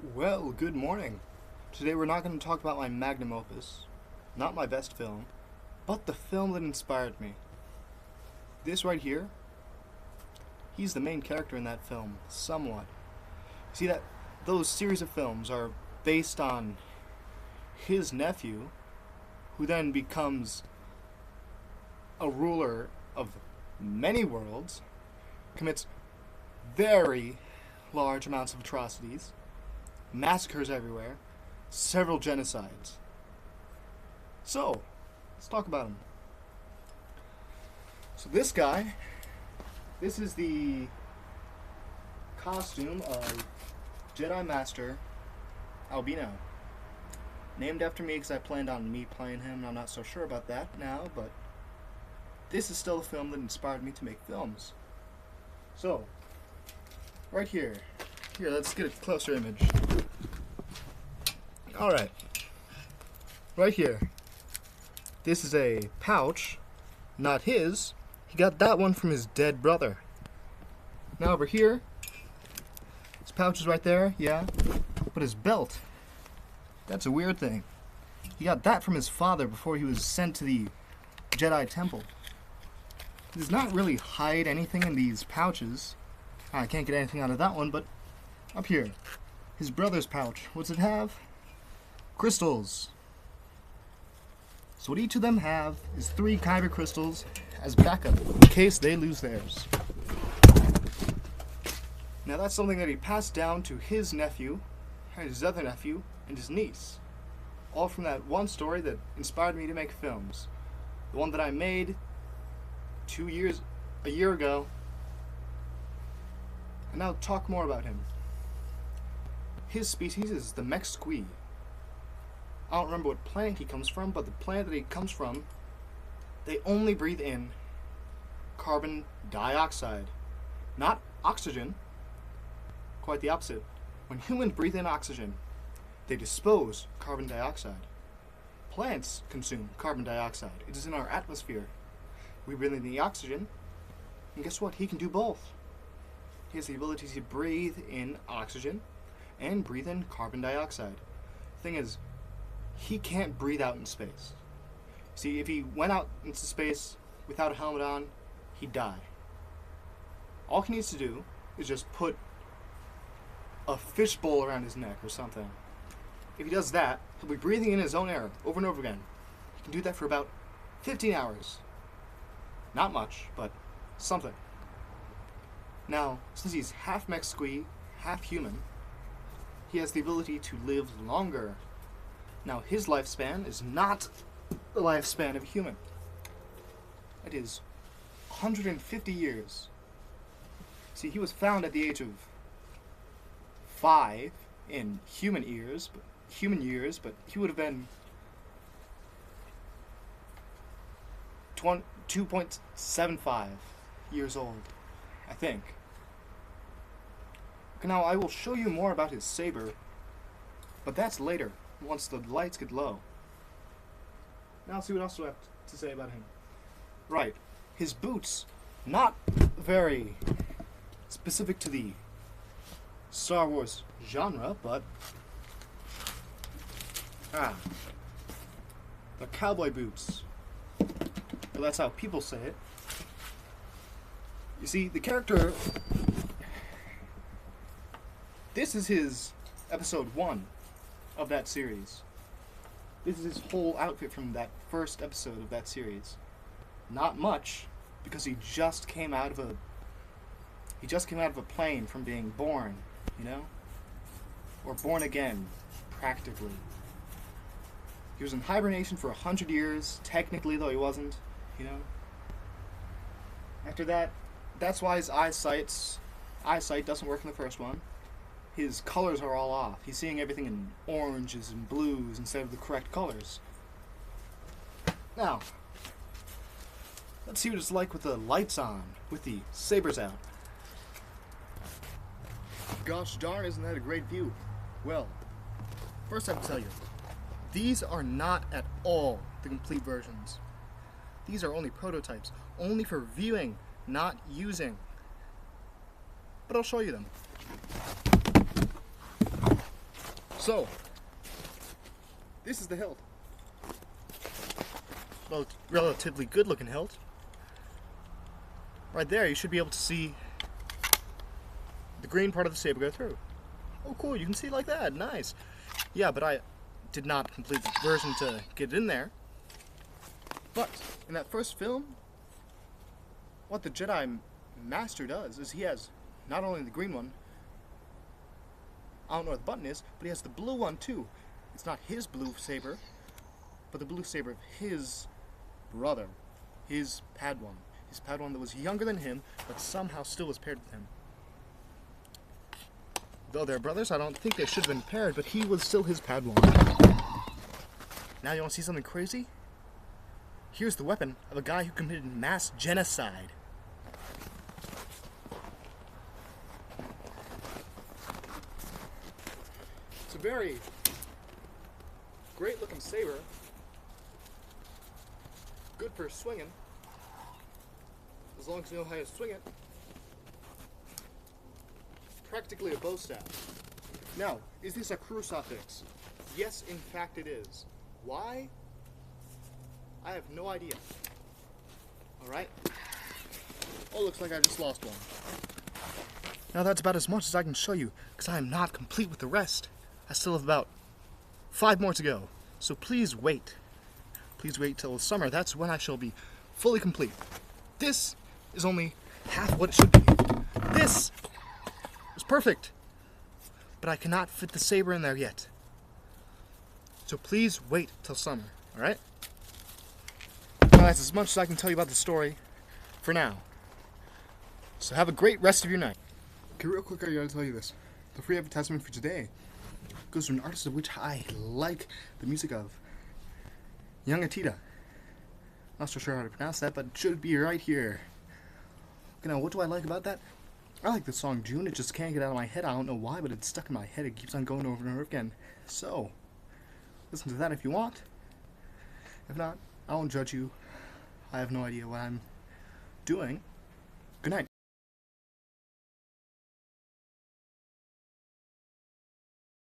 Well, good morning. Today we're not going to talk about my magnum opus, not my best film, but the film that inspired me. This right here, he's the main character in that film, somewhat. See that those series of films are based on his nephew, who then becomes a ruler of many worlds, commits very large amounts of atrocities, massacres everywhere, several genocides. So, let's talk about him. So this guy, this is the costume of Jedi Master Albino. Named after me because I planned on me playing him, and I'm not so sure about that now, but this is still a film that inspired me to make films. So, right here, let's get a closer image. Alright, right here, this is a pouch, not his. He got that one from his dead brother. Now over here, his pouch is right there, yeah, but his belt, that's a weird thing. He got that from his father before he was sent to the Jedi Temple. He does not really hide anything in these pouches. I can't get anything out of that one, but up here, his brother's pouch, what's it have? Crystals. So what each of them have is 3 kyber crystals as backup in case they lose theirs. Now that's something that he passed down to his nephew, and his other nephew, and his niece. All from that one story that inspired me to make films. The one that I made a year ago. And now talk more about him. His species is the mech squee. I don't remember what planet he comes from, but the planet that he comes from, they only breathe in carbon dioxide, not oxygen. Quite the opposite. When humans breathe in oxygen, they dispose carbon dioxide. Plants consume carbon dioxide. It is in our atmosphere. We breathe in the oxygen, and guess what? He can do both. He has the ability to breathe in oxygen and breathe in carbon dioxide. Thing is, he can't breathe out in space. See, if he went out into space without a helmet on, he'd die. All he needs to do is just put a fishbowl around his neck or something. If he does that, he'll be breathing in his own air over and over again. He can do that for about 15 hours. Not much, but something. Now, since he's half mech squee, half human, he has the ability to live longer. Now, his lifespan is not the lifespan of a human. It is 150 years. See, he was found at the age of 5 in human years, but he would have been 2.75 years old, I think. Now, I will show you more about his saber, but that's later, once the lights get low. Now let's see what else I have to say about him. Right, his boots, not very specific to the Star Wars genre, but the cowboy boots. Well, that's how people say it. You see, the character, this is his episode 1 of that series. This is his whole outfit from that first episode of that series. Not much, because he just came out of a plane from being born, you know? Or born again, practically. He was in hibernation for 100 years, technically, though he wasn't, you know? After that, that's why his eyesight doesn't work in the first one. His colors are all off. He's seeing everything in oranges and blues instead of the correct colors. Now, let's see what it's like with the lights on, with the sabers out. Gosh darn, isn't that a great view? Well, first I have to tell you, these are not at all the complete versions. These are only prototypes, only for viewing, not using. But I'll show you them. So, this is the hilt. Well, relatively good looking hilt. Right there, you should be able to see the green part of the saber go through. Oh cool, you can see it like that, nice. Yeah, but I did not complete the version to get it in there. But, in that first film, what the Jedi Master does is he has not only the green one, I don't know what the button is, but he has the blue one too. It's not his blue saber, but the blue saber of his brother, his Padawan. His Padawan that was younger than him, but somehow still was paired with him. Though they're brothers, I don't think they should have been paired, but he was still his Padawan. Now you want to see something crazy? Here's the weapon of a guy who committed mass genocide. It's a very great looking saber. Good for swinging, as long as you know how to swing it. Practically a bow staff. Now, is this a crew suffix? Yes, in fact it is. Why? I have no idea. Alright. Oh, looks like I just lost one. Now that's about as much as I can show you, because I am not complete with the rest. I still have about 5 more to go. So please wait. Please wait till summer. That's when I shall be fully complete. This is only half what it should be. This is perfect. But I cannot fit the saber in there yet. So please wait till summer, alright? Now that's as much as I can tell you about the story for now. So have a great rest of your night. Okay, real quick, I gotta tell you this. The free advertisement for today goes to an artist of which I like the music of. Young Atita. Not so sure how to pronounce that, but it should be right here. Okay, now what do I like about that? I like the song June. It just can't get out of my head. I don't know why, but it's stuck in my head. It keeps on going over and over again. So, listen to that if you want. If not, I won't judge you. I have no idea what I'm doing.